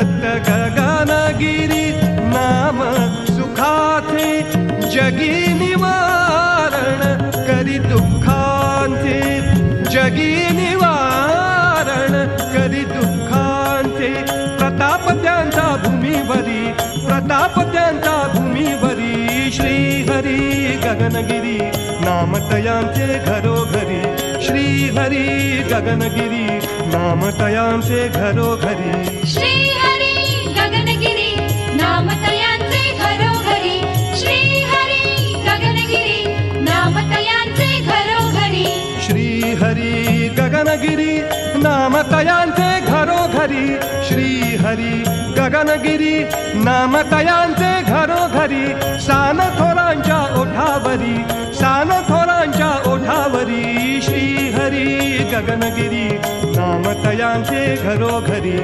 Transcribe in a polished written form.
तप्त गगनगिरी नाम सुखाचे जगी निवारण करी दुःखांचे जगी निवारण करी दुःखांचे प्रताप त्यांचा भूमीवरी प्रताप त्यांचा भूमीवरी श्रीहरी गगनगिरी नाम तयांचे घरोघरी श्रीहरी गगनगिरी नाम तयांचे घरोघरी श्रीहरी गगनगिरी नाम तयांचे घरोघरी श्रीहरी गगनगिरी नाम तयांचे घरोघरी श्रीहरी गगनगिरी नाम तयांचे घरोघरी श्रीहरी गगनगिरी नाम तयांचे घरोघरी सान थोरांच्या ओठावरी सान थोरांच्या ओठावरी श्रीहरी गगनगिरी नाम तयांचे घरोघरी